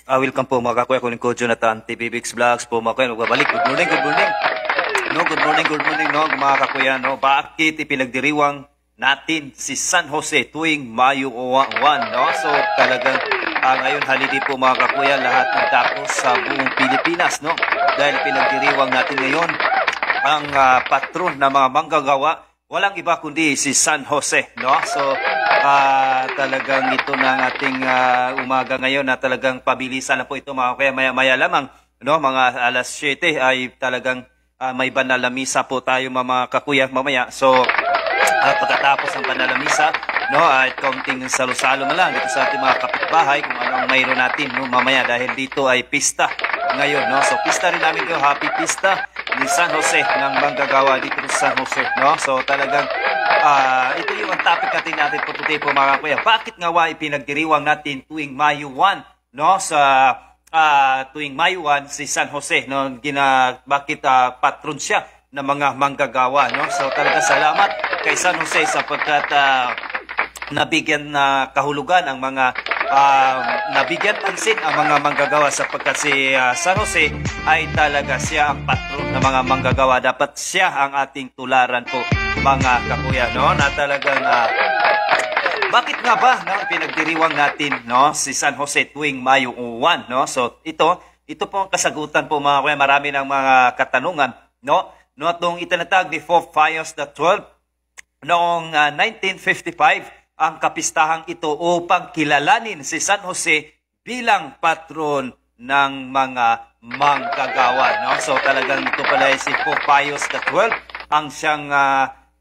Welcome po mga kakuya, kunin ko Jonathan TV Bix Vlogs po mga kakuya. Magbabalik. Good morning, good morning. No, good morning no mga kakuya. No, bakit ipinagdiriwang natin si San Jose tuwing Mayo 1, no? So talagang ngayon holiday po mga kakuya, lahat ng tapos sa buong Pilipinas, no? Dahil pinagdiriwang natin ngayon ang patron na mga manggagawa, walang iba kundi si San Jose, no? So talagang ito na ang ating umaga ngayon na talagang pabilisan na po ito mga kaya maya lamang, no? Mga alas 7 ay talagang may banal na misa po tayo mga kakuya mamaya. So pagkatapos ng banal na misa, no, at kaunting salo-salo na lang dito sa ating mga kapitbahay kung ano ang mayroon natin, no, mamaya dahil dito ay pista ngayon, no? So pista rin namin kayo, happy pista ni San Jose ng manggagawa dito sa San Jose, no? So talagang ito yung topic natin po today po mga kuya. Bakit nga wa ipinagdiriwang natin tuwing Mayo 1, no? Sa tuwing Mayo 1 si San Jose, no? Bakit patron siya ng mga manggagawa, no? So talaga salamat kay San Jose sapagkat nabigyan na kahulugan ang mga nabigyan pansin ang mga manggagawa sapagkat si San Jose ay talaga siya ang patron ng mga manggagawa. Dapat siya ang ating tularan po mga kakuya, no? Na talagang bakit nga ba na pinagdiriwang natin, no, si San Jose tuwing Mayo 1, no? So ito po ang kasagutan po mga kuya. Marami ng mga katanungan, no? No, itong itinatag ni Pope Pius XII noong 1955 ang kapistahang ito upang kilalanin si San Jose bilang patron ng mga manggagawa, no? So talagang ito pala si Pope Pius XII ang siyang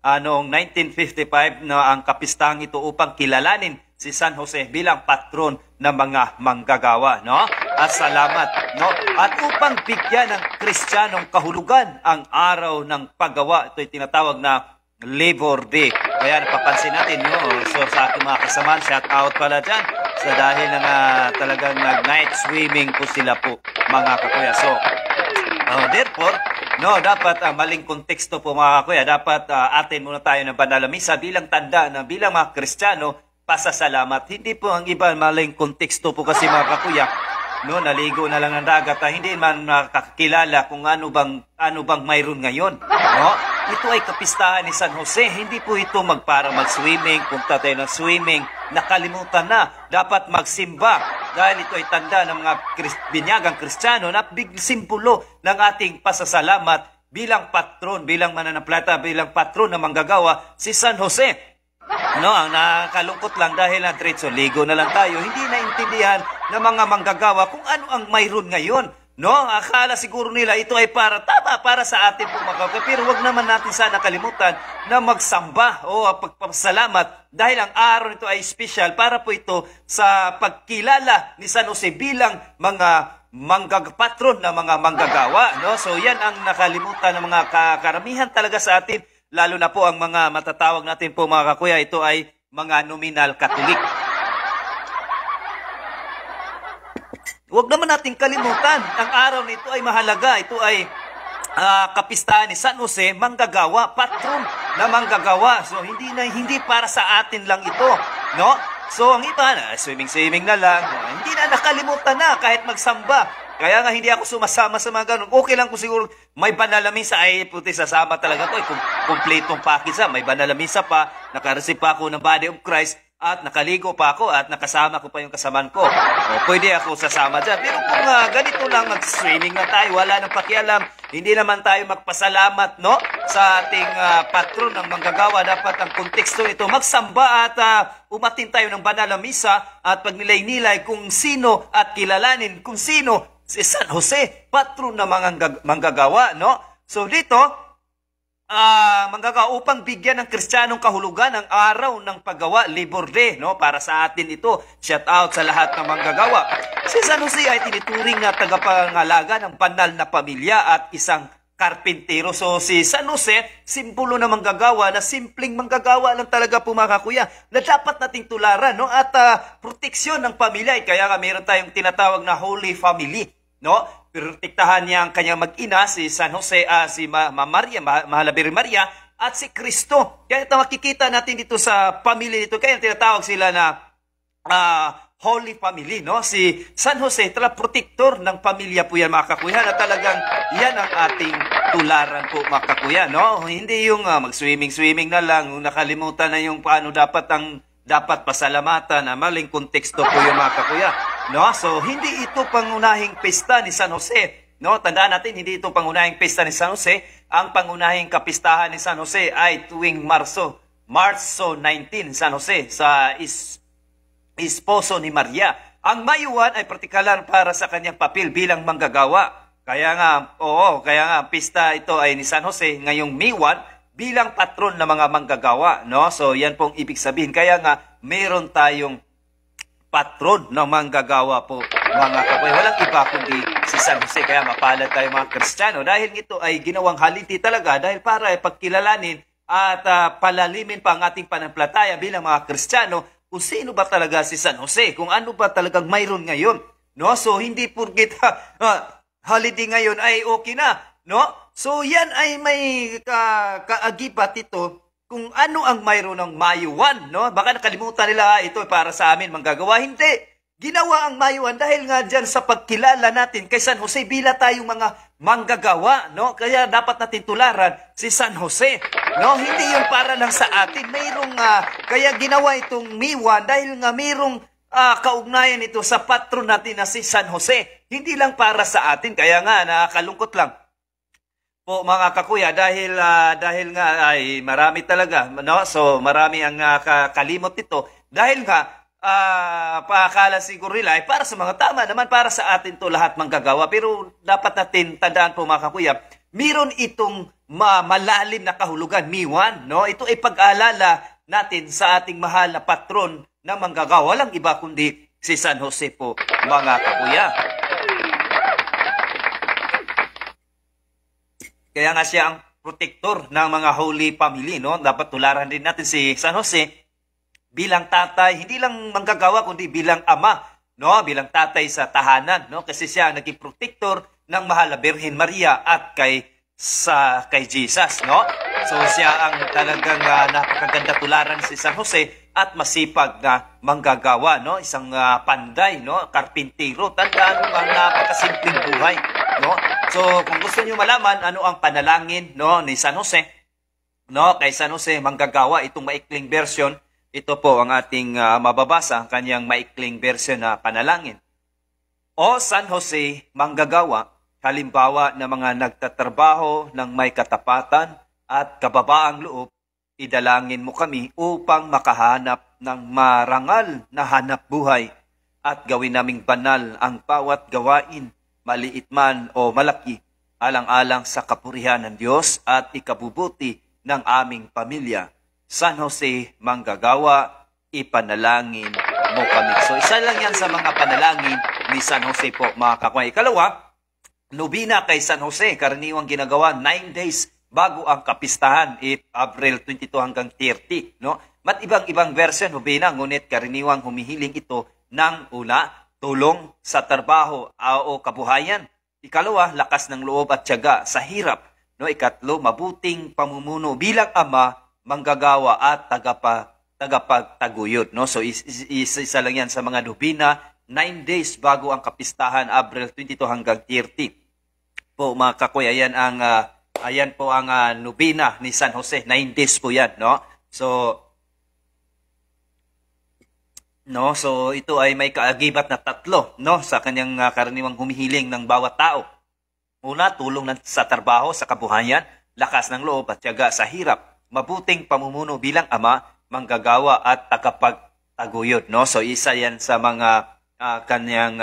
noong 1955 na ang kapistahang ito upang kilalanin si San Jose bilang patron ng mga manggagawa, no? At salamat, no? At upang bigyan ng Kristiyanong kahulugan ang araw ng paggawa, ito ay tinatawag na Labor Day. Kaya napapansin natin, no? So sa ating mga kasamaan, shout out pala dyan. So dahil na talagang night swimming po sila po mga kakuya. So therefore, no, dapat maling konteksto po mga kakuya. Dapat atin muna tayo ng banal na misa bilang tanda na bilang mga Kristiyano, pasasalamat. Hindi po ang iba maling konteksto po kasi mga kakuya, no, naligo na lang ng dagat, hindi man nakakilala kung ano bang mayroon ngayon, no? Ito ay kapistahan ni San Jose, hindi po ito para mag-swimming, punta tayo ng swimming, nakalimutan na, dapat magsimba dahil ito ay tanda ng mga binyagang Kristiyano na simbolo ng ating pasasalamat bilang patron, bilang mananampalata, bilang patron ng manggagawa si San Jose. No, ang nakakalungkot lang dahil na diretso ligo na lang tayo, hindi naintindihan ng mga manggagawa kung ano ang mayroon ngayon. No, akala siguro nila ito ay para sa atin po mga kapatid. Pero wag naman natin sana kalimutan na magsamba o pagpasalamat dahil ang araw nito ay special para po ito sa pagkilala ni San Jose bilang mga patron na mga manggagawa, no? So yan ang nakalimutan ng mga karamihan talaga sa atin, lalo na po ang mga matatawag natin po mga kakuya, ito ay mga nominal Katolik. Huwag naman natin kalimutan, ang araw nito ay mahalaga. Ito ay kapistahan ni San Jose, manggagawa, patron na manggagawa. So hindi para sa atin lang ito, no? So ang iba na swimming na lang, hindi na nakalimutan na kahit magsamba. Kaya nga hindi ako sumasama sa mga ganun. Okay lang kung siguro may banal na misa ay puti sasama talaga ko. Kompletong package may banal na misa pa, nakareceive pa ako ng body of Christ, at nakaligo pa ako at nakasama ko pa yung kasamaan ko. O pwede ako sasama dyan. Pero kung ganito lang mag-swimming na tayo, wala nang pakialam, hindi naman tayo magpasalamat, no, sa ating patron ng manggagawa. Dapat ang konteksto ito, magsamba at umatin tayo ng banal na misa at pagnilay-nilay kung sino at kilalanin kung sino si San Jose, patron ng mga manggagawa, no? So dito, manggagawa upang bigyan ng Kristiyanong kahulugan ang araw ng paggawa, Labor Day, no? Para sa atin ito, shout out sa lahat ng manggagawa. Si San Jose ay tinuturing na tagapangalaga ng banal na pamilya at isang karpintero. So si San Jose, simbolo na manggagawa, na simpleng manggagawa lang talaga po mga kakuya, na dapat nating tularan, no? At proteksyon ng pamilya. Kaya nga meron tayong tinatawag na Holy Family, no? Protektahan niya ang kanyang mag-ina, si San Jose, si Maria, Mahal Birhen Maria, at si Kristo. Kaya ito makikita natin dito sa pamilya nito. Kaya tinatawag sila na Holy Family, no? Si San Jose, talagang protector ng pamilya po yan, mga kakuya, na talagang yan ang ating tularan po, mga kakuya, no? Hindi yung mag-swimming na lang, nakalimutan na yung paano dapat pasalamatan, na maling konteksto po yung mga kakuya, no? So, hindi ito pangunahing pista ni San Jose, no? Tandaan natin, hindi ito pangunahing pista ni San Jose. Ang pangunahing kapistahan ni San Jose ay tuwing Marso 19, San Jose, sa esposo ni Maria. Ang Mayo 1 ay partikular para sa kanyang papel bilang manggagawa. Kaya nga pista ito ay ni San Jose ngayong May 1 bilang patron ng mga manggagawa, no? So yan pong ibig sabihin. Kaya nga meron tayong patron ng manggagawa po, mga kapoy. Walang iba kundi si San Jose. Kaya mapalad tayo mga Kristiyano dahil ito ay ginawang haligi talaga dahil para pagkilalanin at palalimin pa ang ating pananampalataya bilang mga Kristiyano kung sino ba talaga si San Jose, kung ano ba talagang mayroon ngayon, no? So hindi porket holiday ngayon ay okay na, no? So yan ay may kaagibat ito kung ano ang mayroon ng Mayo 1, no? Baka nakalimutan nila ito para sa amin manggagawa. Hindi. Ginawa ang Mayo 1 dahil nga dyan sa pagkilala natin kay San Jose bila tayong mga manggagawa, no? Kaya dapat natin tularan si San Jose, no? Hindi yung para lang sa atin. Mayroong kaya ginawa itong May 1 dahil nga mayroong kaugnayan ito sa patron natin na si San Jose. Hindi lang para sa atin. Kaya nga nakakalungkot lang po, mga kakuya, dahil nga ay marami talaga, no? So marami ang kalimot nito dahil nga pakakala siguro nila ay para sa mga tama naman, para sa atin to lahat manggagawa. Pero dapat natin tandaan po, mga kakuya, meron itong malalim na kahulugan, May 1, no? Ito ay pag-aalala natin sa ating mahal na patron na manggagawa. Walang iba kundi si San Jose po, mga kakuya. Kaya nga siya ang protector ng mga Holy Family, no? Dapat tularan din natin si San Jose bilang tatay, hindi lang manggagawa kundi bilang ama, no? Bilang tatay sa tahanan, no? Kasi siya ang naging protector ng mahal na Birhen Maria at kay Jesus, no? So siya ang talagang napakaganda tularan si San Jose at masipag na manggagawa, no? Isang panday, no? Karpintero. Tandaan mo ang napakasimpleng buhay, no? So kung gusto niyo malaman ano ang panalangin, no, ni San Jose, no? Kay San Jose manggagawa, itong maikling version. Ito po ang ating mababasa, ang kanyang maikling version na panalangin. O San Jose, manggagawa, halimbawa ng mga nagtatrabaho ng may katapatan at kababaang loob, idalangin mo kami upang makahanap ng marangal na hanap buhay at gawin naming banal ang bawat gawain, maliit man o malaki, alang-alang sa kapurihan ng Diyos at ikabubuti ng aming pamilya. San Jose, manggagawa, ipanalangin mo kami. So isa lang yan sa mga panalangin ni San Jose po, mga kakway. Ikalawa, nobina kay San Jose, karaniwang ginagawa 9 days bago ang kapistahan, April 22 hanggang 30, no? Mat ibang version, nobina, ngunit karaniwang humihiling ito ng una, tulong sa trabaho o kabuhayan. Ikalawa, lakas ng loob at tiyaga sa hirap, no? Ikatlo, mabuting pamumuno bilang ama, manggagawa at tagapagtaguyod, no? So isa lang yan sa mga nobina, 9 days bago ang kapistahan, April 22 hanggang 30. Po, mga kakoy, ayan po ang nobina ni San Jose. 9 days po yan, no? So ito ay may kaagibat na tatlo, no? Sa kanyang karaniwang humihiling ng bawat tao. Una, tulong sa trabaho, sa kabuhayan, lakas ng loob at tiyaga sa hirap, mabuting pamumuno bilang ama, manggagawa at tagapagtaguyod, no? So isa yan sa mga kanyang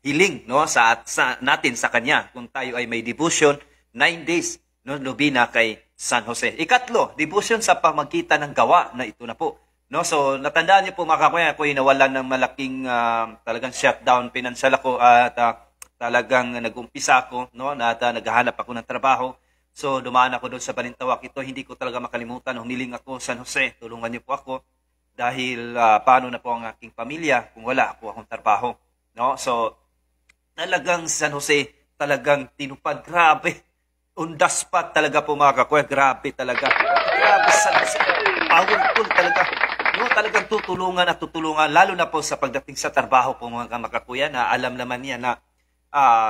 hiling, no, sa natin sa kanya kung tayo ay may devotion 9 days, no, nobina kay San Jose. Ikatlo, devotion sa pamagitan ng gawa, na ito na po, no? So natandaan niyo po, mga kakuya, ako ay nawalan ng malaking talagang shutdown financial ako at talagang nag-umpisa ako, no, na naghahanap ako ng trabaho. So dumaan ako doon sa Balintawak. Ito hindi ko talaga makalimutan, humiling ako, San Jose, tulungan niyo po ako dahil paano na po ang aking pamilya kung wala ako akong trabaho, no? So talagang San Jose talagang tinupad, grabe. On the spot talaga po, mga kakuya, grabe talaga. Grabe San Jose, powerful talaga. no, talagang tutulungan at tutulungan, lalo na po sa pagdating sa trabaho po mga makakuya, na alam naman niya na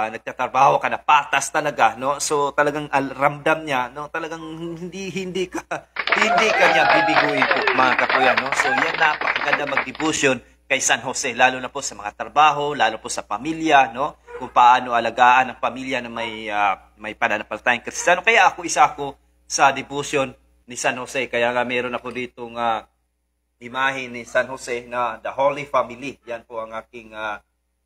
nagtatrabaho ka na patas talaga, no? So talagang ramdam niya, no? Talagang hindi ka niya bibiguin po mga kakuya, no? So yan, napakaganda mag-devotion kay San Jose, lalo na po sa mga trabaho, lalo po sa pamilya, no? Kung paano alagaan ang pamilya na may pananampalatayang Kristiyano. Kaya isa ako sa devotion ni San Jose. Kaya nga meron ako ditong imahe ni San Jose na The Holy Family. Yan po ang aking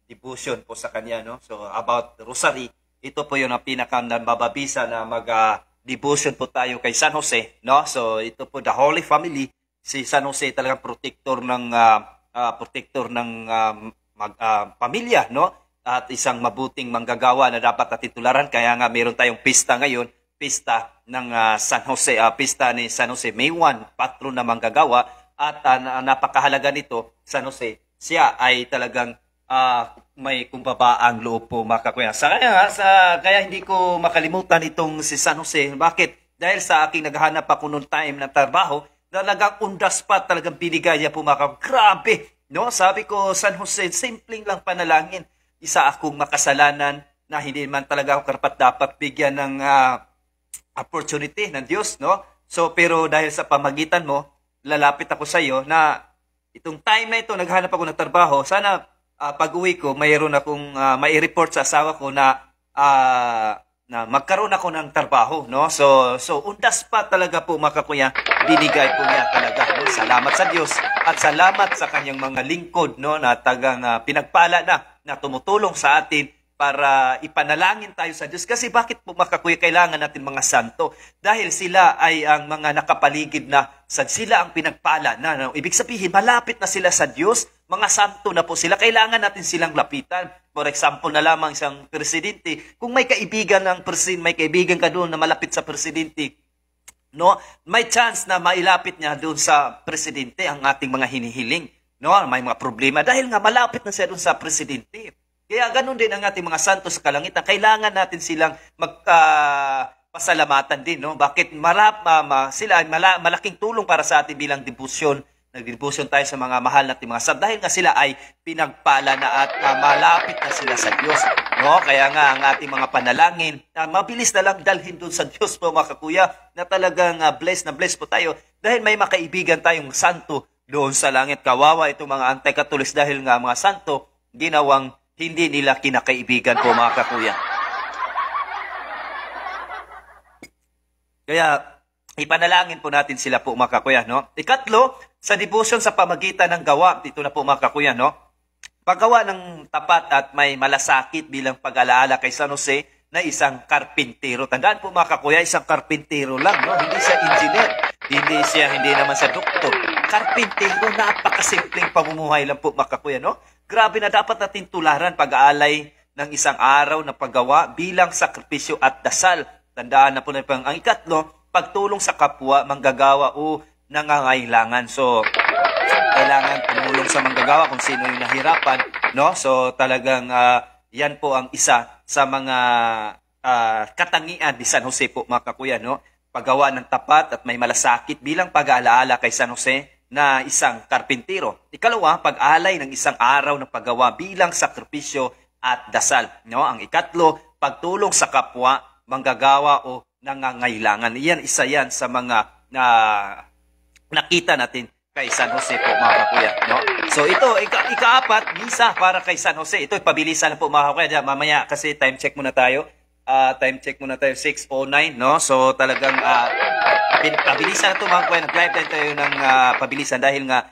devotion po sa kanya, no? So about Rosary, ito po yung pinakamababisa na mag-devotion po tayo kay San Jose, no? So ito po The Holy Family. Si San Jose talagang protector ng pamilya, no? At isang mabuting manggagawa na dapat natitularan. Kaya nga meron tayong pista ngayon, pista ng San Jose, pista ni San Jose, May 1, patron na manggagawa. At napakahalaga nito, San Jose, siya ay talagang may kumbabaang loob po mga kakuya. Kaya hindi ko makalimutan itong si San Jose. Bakit? Dahil sa aking naghahanap ako noong time ng trabaho, talagang undas pa talagang binigay niya po mga kakuya. Grabe! No? Sabi ko, San Jose, simpleng lang panalangin. Isa akong makasalanan na hindi man talaga ako karapat-dapat bigyan ng opportunity ng Diyos, no? So, pero dahil sa pamagitan mo, lalapit ako sa iyo na itong time na ito, naghanap ako ng trabaho. Sana pag-uwi ko, mayroon akong mai-report sa asawa ko na magkaroon ako ng trabaho, no? So undas pa talaga po mga kakuya, binigay po niya talaga, no? Salamat sa Diyos at salamat sa kanyang mga lingkod, no, na tagang pinagpala na tumutulong sa atin para ipanalangin tayo sa Diyos. Kasi bakit po mga kakuya kailangan natin mga santo? Dahil sila ay ang mga nakapaligid na sila ang pinagpala na, no? Ibig sabihin, malapit na sila sa Diyos, mga santo na po sila. Kailangan natin silang lapitan. For example na lamang isang presidente, kung may kaibigan may kaibigan ka doon na malapit sa presidente, no, may chance na mailapit niya doon sa presidente ang ating mga hinihiling, no? May mga problema dahil nga malapit na siya doon sa presidente. Kaya ganun din ang ating mga santo sa kalangitan. Kailangan natin silang pasalamatan din, no? Bakit? Sila ay malaking tulong para sa atin bilang debosyon. Nagdebosyon tayo sa mga mahal nating mga santo dahil nga sila ay pinagpala na at malapit na sila sa Diyos, no? Kaya nga ang ating mga panalangin, mabilis na lang dalhin doon sa Diyos po mga kakuya, na talagang blessed na blessed po tayo dahil may makaibigan tayong santo doon sa langit. Kawawa itong mga anti-Katolis dahil nga mga santo ginawang hindi nila kinakaibigan po mga kakuya. Kaya ipanalangin po natin sila po mga kakuya, no? Ikatlo, sa devotion sa pamagitan ng gawa, dito na po mga kakuya, no? Paggawa ng tapat at may malasakit bilang pag-alaala kay San Jose na isang karpintero. Tandaan po mga kakuya, isang karpintero lang, no? Hindi siya engineer, hindi naman siya doktor. Karpintero, napakasimpleng pamumuhay lang po mga kakuya, no? Grabe na dapat natin tularan pag-aalay ng isang araw na paggawa bilang sakripisyo at dasal. Tandaan na po na ang ikatlo, pagtulong sa kapwa, manggagawa o nangangailangan. So, kailangan tumulong sa manggagawa kung sino yung nahirapan, no? So, talagang yan po ang isa sa mga katangian ni San Jose po mga kakuya, no? Paggawa ng tapat at may malasakit bilang pag-aalaala kay San Jose na isang karpintero. Ikalawa, pag-alay ng isang araw ng paggawa bilang sakripisyo at dasal, no? Ang ikatlo, pagtulong sa kapwa, manggagawa o nangangailangan. Isa yan sa mga nakita natin kay San Jose po mga kakuya, no? So ito, ikaapat, misa para kay San Jose. Ito, pabilisan na po mga kakuya. Mamaya kasi time check muna tayo. 6:09, no? So talagang pabilisan na ito mga kakuya. Nag-live tayo ng pabilisan dahil nga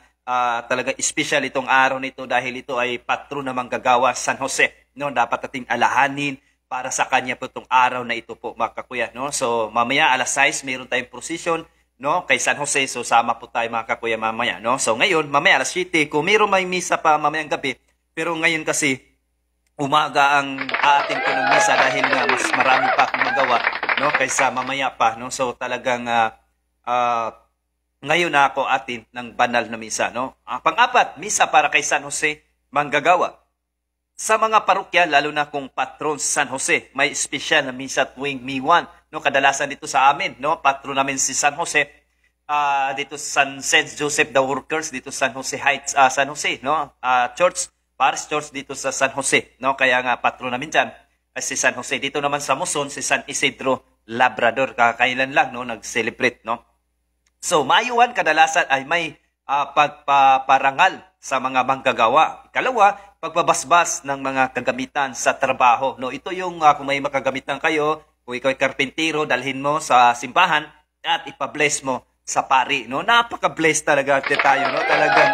talaga special itong araw nito dahil ito ay patron na manggagawa San Jose, no? Dapat nating alahanin para sa kanya po itong araw na ito po mga kakuya, no? So mamaya alas 6 meron tayong procession, no, kay San Jose. So sama po tayo mga kakuya mamaya, no? So ngayon mamaya alas 7 kung meron may misa pa mamayang gabi, pero ngayon kasi umaga ang aatin ko ng misa dahil nga mas marami pa akong magawa, no, kaysa mamaya pa, no? So talagang ngayon na ako atin ng banal na misa, no? Pang-apat, misa para kay San Jose manggagawa. Sa mga parokya, lalo na kung patron San Jose, may special na misa tuwing May 1, no? Kadalasan dito sa amin, no? Patron namin si San Jose. dito sa St. Joseph the Workers dito sa San Jose Heights, San Jose, no? Church, Parish Church dito sa San Jose, no? Kaya nga patron namin diyan ay si San Jose. Dito naman sa Muson si San Isidro Labrador, kakailan lang, no, nag-celebrate, no? So, mayuhan kadalasan ay may pagpaparangal sa mga manggagawa. Ikalawa, pagbabasbas ng mga kagamitan sa trabaho, no? Ito yung kung may makagamitan kayo, kung ikaw ay karpintero, dalhin mo sa simbahan at ipa-bless mo sa pari, no? Napaka-bless talaga tayo, no? Talagang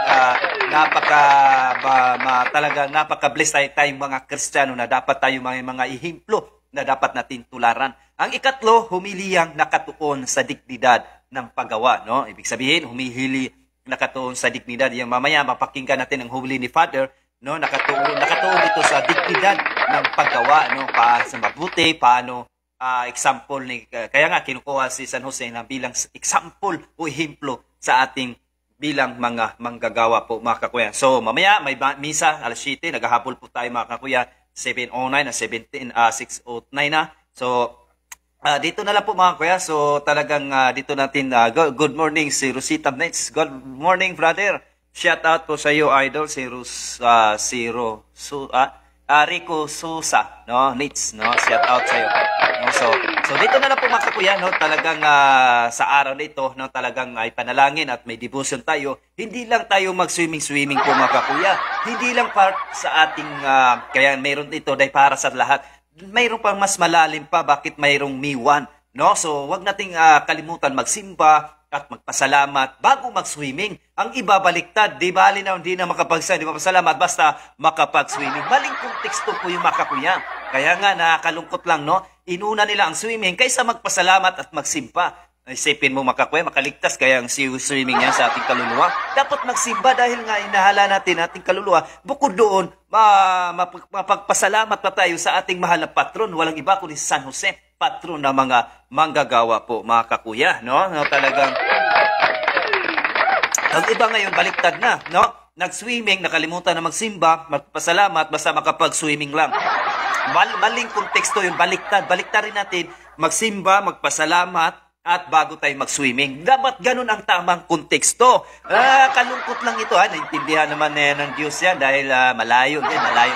talagang napaka-bless tayong mga Kristiyano na dapat tayo mga ihimplo na dapat natin tularan. Ang ikatlo, humiliyang nakatuon sa dignidad ng paggawa, no? Ibig sabihin, humihili nakatuon sa dignidad. Yung mamaya mapakinggan natin ang huli ni Father, no? Nakatuon ito sa dignidad ng paggawa, no? Sa mabuti, paano example ni kaya nga kinukuha si San Jose na bilang example o ehemplo sa ating bilang mga manggagawa po, mga kakuya. So mamaya may misa alas 7, naghahabol po tayo mga kakuya, 7:09 na 6:09 na. So dito na lang po mga kuya. So talagang dito natin good morning si Rosita Nets. Good morning brother. Shout out po sa iyo idol si Rico Sousa, no? Nits, no? Shout out sa iyo. No? So dito na lang po mga kakuya, no? Talagang sa araw na ito, no? Talagang ay panalangin at may devotion tayo. Hindi lang tayo mag-swimming po mga kakuya. Hindi lang part sa ating kaya mayroon dito dahil para sa lahat. Mayroon pang mas malalim pa, bakit mayroong miwan, no? So wag nating kalimutan magsimba at magpasalamat bago mag-swimming. Ang iba baliktad, di bali na hindi na makapagpasalamat basta makapag-swimming. Maling konteksto po yung makakuya. Kaya nga nakakalungkot lang, no? Inuna nila ang swimming kaysa magpasalamat at magsimba. Isipin mo makakuya, makaligtas kaya ang swimming yan sa ating kaluluwa. Dapat magsimba dahil nga inahala natin ating kaluluwa. Bukod doon, mapagpasalamat pa tayo sa ating mahal na patron. Walang iba kundi San Jose, patron ng mga manggagawa po, mga kakuya, no? No, talagang ang iba ngayon baliktad na, no? Nag-swimming, nakalimutan na magsimba, magpasalamat basta makapag-swimming lang. Maling konteksto yung baliktad. Baliktad rin natin magsimba, magpasalamat at bago tayo mag-swimming. Dapat ganun ang tamang konteksto. Kalungkot lang ito, naintindihan naman ng Diyos yan dahil malayo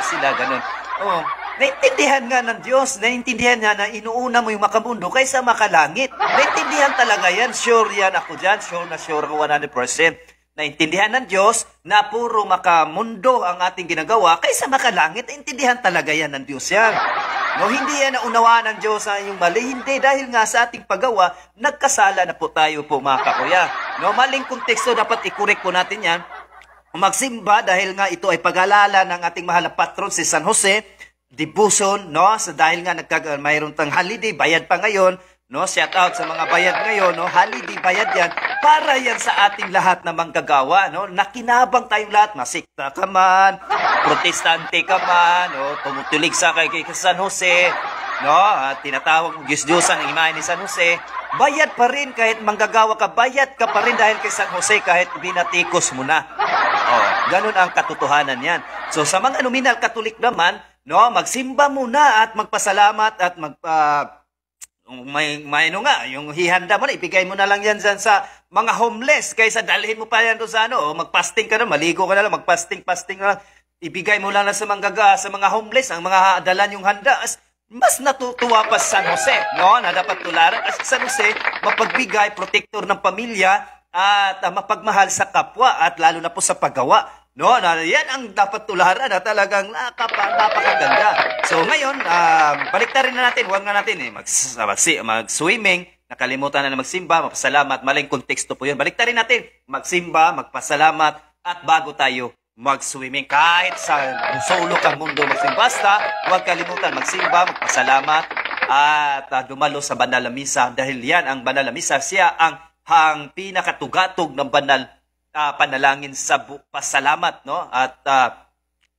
sila, ganun. Oh, naintindihan nga ng Diyos, naintindihan niya na inuuna mo yung makamundo kaysa makalangit. Naintindihan talaga yan, sure yan ako dyan, sure ako 100%. Naintindihan ng Diyos na puro makamundo ang ating ginagawa kaysa makalangit. Naintindihan talaga yan ng Diyos yan. No, hindi yan naunawaan ng Diyos sa iyong mali. Hindi, dahil nga sa ating paggawa, nagkasala na po tayo po mga kakuya. No, maling konteksto, dapat i-correct po natin yan. Magsimba dahil nga ito ay pag-alala ng ating mahal na patron si San Jose, devotion, no? So dahil nga mayroon tang holiday, bayad pa ngayon, no? Shout out sa mga bayad ngayon, no? Holiday, bayad yan. Para yan sa ating lahat na manggagawa, no? Nakinabang tayong lahat, masikta ka man, protestante ka man, no? Tumutulig sa kay San Jose, no? At tinatawag mo Diyos-Diyosan ang imahe ni San Jose. Bayad pa rin kahit manggagawa ka, bayad ka pa rin dahil kay San Jose kahit binatikos mo na. Oh, ganun ang katotohanan yan. So sa mga nominal Katolik naman, no, magsimba muna at magpasalamat at yung hihanda mo na, ibigay mo na lang yan dyan sa mga homeless kaysa dalhin mo pa yan doon sa magpasting ka na, maligo ka na lang, magpasting na lang, ibigay mo lang sa mga homeless, ang mga dalan yung handa. Mas natutuwa pa sa San Jose, no, na dapat tularan kasi San Jose mapagbigay, protector ng pamilya at mapagmahal sa kapwa at lalo na po sa paggawa. No, yan ang dapat tularan na talagang napakaganda. So ngayon, baliktarin na natin, huwag na natin mag-swimming, nakalimutan na magsimba, magpasalamat, maling konteksto po yun. Baliktarin natin, magsimba, magpasalamat, at bago tayo mag-swimming. Kahit sa solo kang mundo magsimba, basta huwag kalimutan magsimba, magpasalamat, at dumalo sa banal na misa dahil yan ang banal na misa, siya ang pinakatugatog ng banal panalangin sa pasalamat, no? At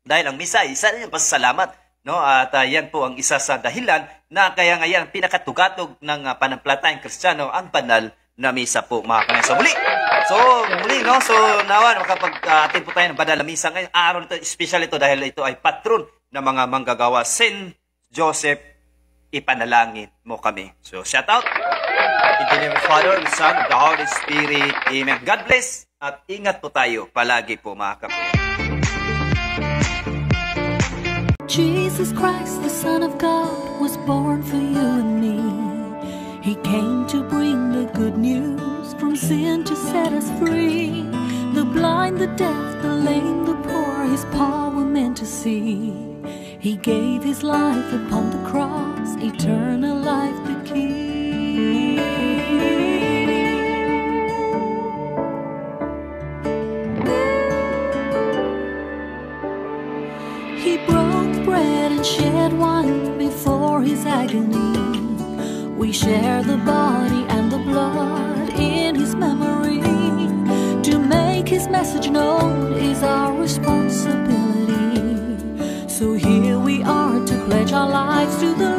dahil ang misa isa rin yung pasalamat, no? At yan po ang isa sa dahilan na kaya nga yan pinakatugatog ng panampalatayang Kristiyano, ang banal na misa po, mga kanay. So muli, no? So nawa makapag-attend po tayo ng banal na misa ngayon. Araw ito, special ito dahil ito ay patron ng mga manggagawa, St. Joseph ipanalangin mo kami. So, shout out. In the name of the Father, the Son, and the Holy Spirit. Amen. God bless at ingat po tayo palagi po mga kakuya. Jesus Christ, the Son of God, was born for you and me. He came to bring the good news, from sin to set us free. The blind, the deaf, the lame, the poor, his power meant to see. He gave his life upon the cross, eternal life the key. He broke bread and shed wine before his agony. We share the body and the blood in his memory. To make his message known is our responsibility. So here we are to pledge our lives to the